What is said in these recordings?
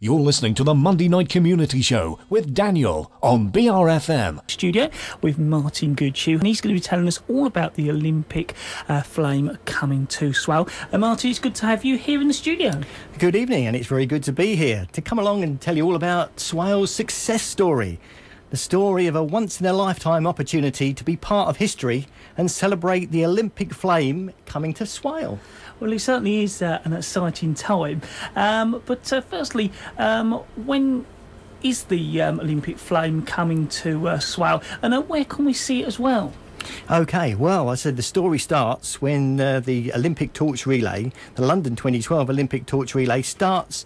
You're listening to the Monday Night Community Show with Daniel on BRFM. Studio with Martin Goodshoe, and he's going to be telling us all about the Olympic flame coming to Swale. Martin, it's good to have you here in the studio. Good evening, and it's very good to be here to come along and tell you all about Swale's success story. The story of a once-in-a-lifetime opportunity to be part of history and celebrate the Olympic flame coming to Swale. Well, it certainly is an exciting time. But firstly, when is the Olympic flame coming to Swale, and where can we see it as well? OK, well, I said the story starts when the Olympic Torch Relay, the London 2012 Olympic Torch Relay, starts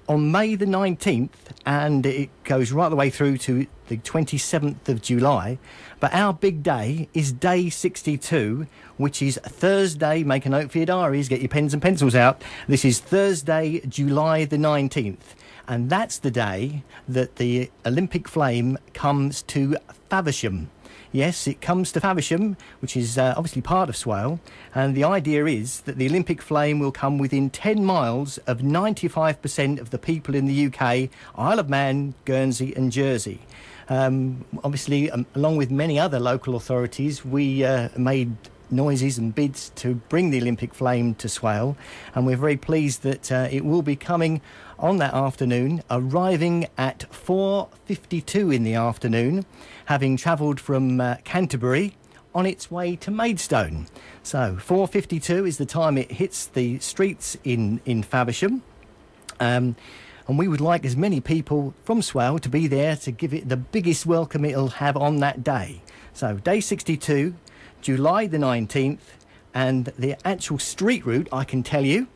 on May the 19th, and it goes right the way through to the 27th of July. But our big day is day 62, which is Thursday. Make a note for your diaries, get your pens and pencils out. This is Thursday, July the 19th. And that's the day that the Olympic flame comes to Faversham. Yes, it comes to Faversham, which is obviously part of Swale, and the idea is that the Olympic flame will come within 10 miles of 95% of the people in the UK, Isle of Man, Guernsey and Jersey. Obviously, along with many other local authorities, we made noises and bids to bring the Olympic flame to Swale, and we're very pleased that it will be coming on that afternoon, arriving at 4:52 in the afternoon, having travelled from Canterbury on its way to Maidstone. So 4:52 is the time it hits the streets in Faversham. And we would like as many people from Swale to be there to give it the biggest welcome it'll have on that day. So day 62, July the 19th, and the actual street route, I can tell you,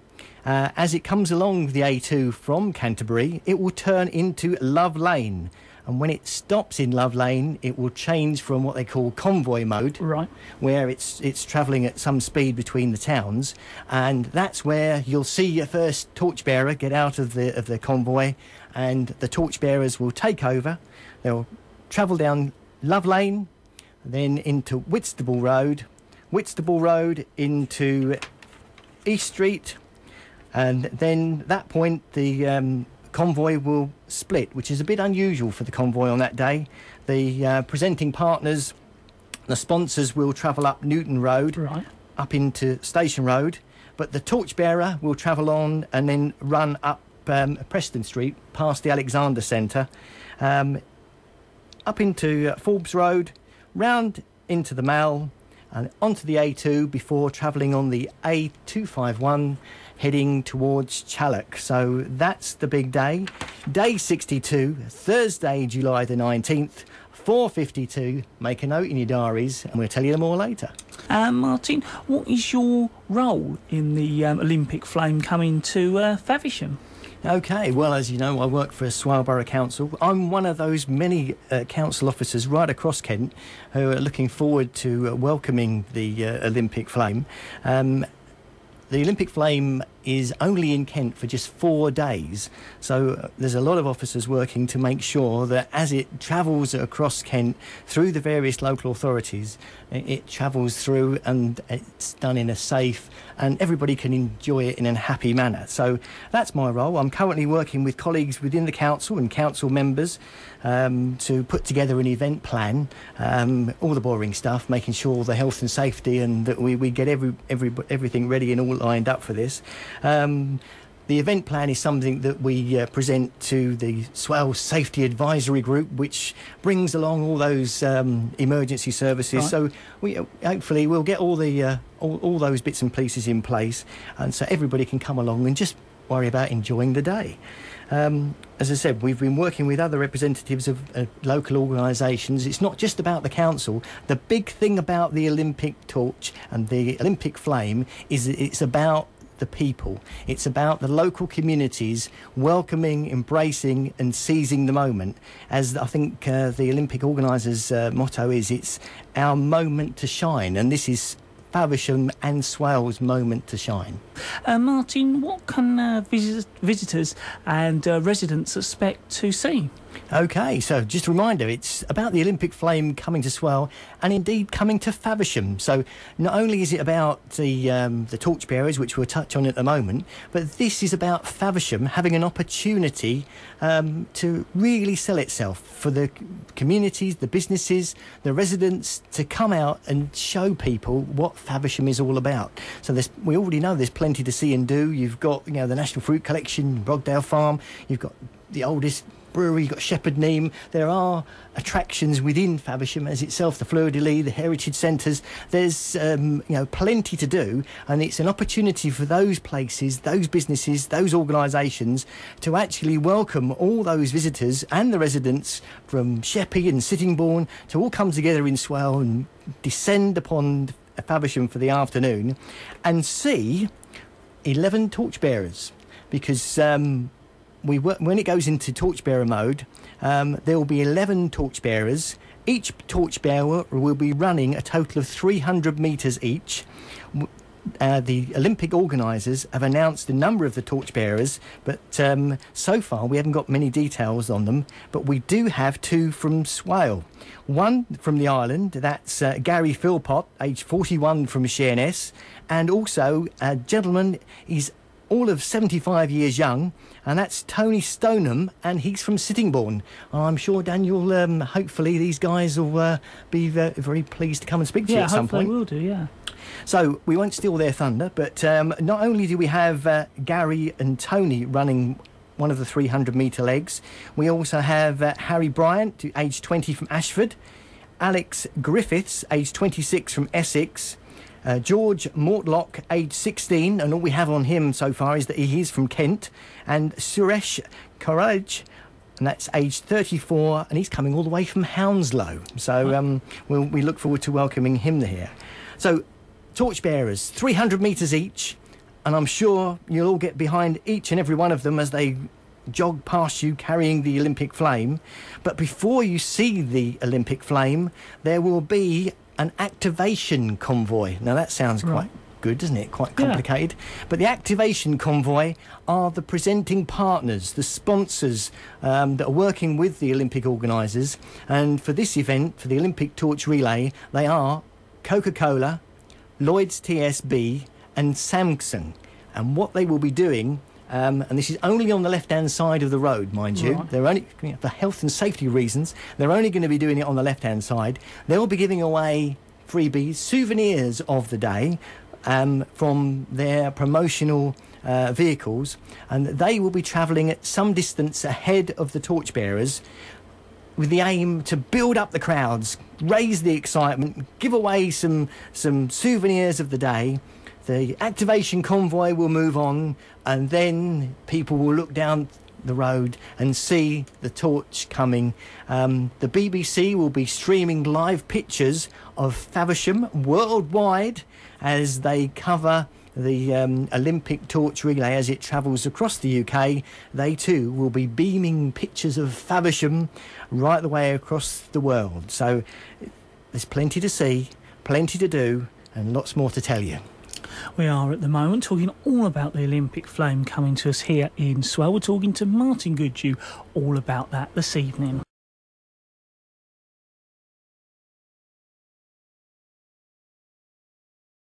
as it comes along the A2 from Canterbury, it will turn into Love Lane. And when it stops in Love Lane, it will change from what they call convoy mode, right, where it's travelling at some speed between the towns, and that's where you'll see your first torchbearer get out of the convoy, and the torchbearers will take over. They'll travel down Love Lane, then into Whitstable Road into East Street, and then at that point the convoy will split, which is a bit unusual for the convoy on that day. The presenting partners, the sponsors, will travel up Newton Road, right, up into Station Road, but the torchbearer will travel on and then run up Preston Street past the Alexander Centre, up into Forbes Road, round into the Mall and onto the A2 before travelling on the A251 heading towards Challock. So that's the big day. Day 62, Thursday, July the 19th, 4:52. Make a note in your diaries and we'll tell you more later. Martin, what is your role in the Olympic flame coming to Faversham? OK, well, as you know, I work for Swale Borough Council. I'm one of those many council officers right across Kent who are looking forward to welcoming the Olympic flame. The Olympic flame is only in Kent for just 4 days, so there's a lot of officers working to make sure that as it travels across Kent through the various local authorities, it travels through and it's done in a safe and everybody can enjoy it in a happy manner. So that's my role. I'm currently working with colleagues within the council and council members to put together an event plan, all the boring stuff, making sure the health and safety and that we get everything ready and all lined up for this. The event plan is something that we present to the Swale Safety Advisory Group, which brings along all those emergency services. Right. So we hopefully we'll get all the all those bits and pieces in place, and so everybody can come along and just worry about enjoying the day. As I said, we've been working with other representatives of local organisations. It's not just about the council. The big thing about the Olympic torch and the Olympic flame is it's about the people. It's about the local communities welcoming, embracing and seizing the moment. As I think the Olympic organisers' motto is, it's our moment to shine, and this is Faversham and Swale's moment to shine. Martin, what can visitors and residents expect to see? OK, so just a reminder, it's about the Olympic flame coming to Swale and indeed coming to Faversham. So not only is it about the torchbearers, which we'll touch on at the moment, but this is about Faversham having an opportunity to really sell itself for the communities, the businesses, the residents to come out and show people what Faversham is all about. So we already know there's plenty to see and do. You've got, you know, the National Fruit Collection, Brogdale Farm. You've got the oldest brewery, you've got Shepherd Neame. There are attractions within Faversham as itself, the Fleur de Lis, the heritage centres. There's you know, plenty to do, and it's an opportunity for those places, those businesses, those organisations to actually welcome all those visitors and the residents from Sheppey and Sittingbourne to all come together in Swale and descend upon Faversham for the afternoon and see 11 torchbearers, because when it goes into torchbearer mode, there will be 11 torchbearers. Each torchbearer will be running a total of 300 metres each. The Olympic organisers have announced the number of the torchbearers, but so far we haven't got many details on them. But we do have 2 from Swale. One from the island, that's Gary Philpott, aged 41, from Sheerness, and also a gentleman, he's all of 75 years young, and that's Tony Stoneham, and he's from Sittingbourne. I'm sure, Daniel, hopefully these guys will be very pleased to come and speak to you at some point. Yeah, hopefully will do, yeah. So we won't steal their thunder, but not only do we have Gary and Tony running one of the 300-metre legs, we also have Harry Bryant, aged 20, from Ashford, Alex Griffiths, aged 26, from Essex, George Mortlock, aged 16, and all we have on him so far is that he is from Kent, and Suresh Karaj, and that's aged 34, and he's coming all the way from Hounslow. So we look forward to welcoming him here. So torchbearers, 300 metres each, and I'm sure you'll all get behind each and every one of them as they jog past you carrying the Olympic flame. But before you see the Olympic flame, there will be an activation convoy. Now that sounds quite good, doesn't it? Quite complicated. Yeah. But the activation convoy are the presenting partners, the sponsors that are working with the Olympic organisers. And for this event, for the Olympic Torch Relay, they are Coca-Cola, Lloyd's TSB and Samsung. And what they will be doing, and this is only on the left-hand side of the road, mind you. They're only, for health and safety reasons, they're only going to be doing it on the left-hand side. They'll be giving away freebies, souvenirs of the day from their promotional vehicles, and they will be travelling at some distance ahead of the torchbearers with the aim to build up the crowds, raise the excitement, give away some souvenirs of the day. The activation convoy will move on, and then people will look down the road and see the torch coming. The BBC will be streaming live pictures of Faversham worldwide as they cover the Olympic Torch Relay as it travels across the UK. They too will be beaming pictures of Faversham right the way across the world. So there's plenty to see, plenty to do, and lots more to tell you. We are at the moment talking all about the Olympic flame coming to us here in Swale. We're talking to Martin Goodhue all about that this evening.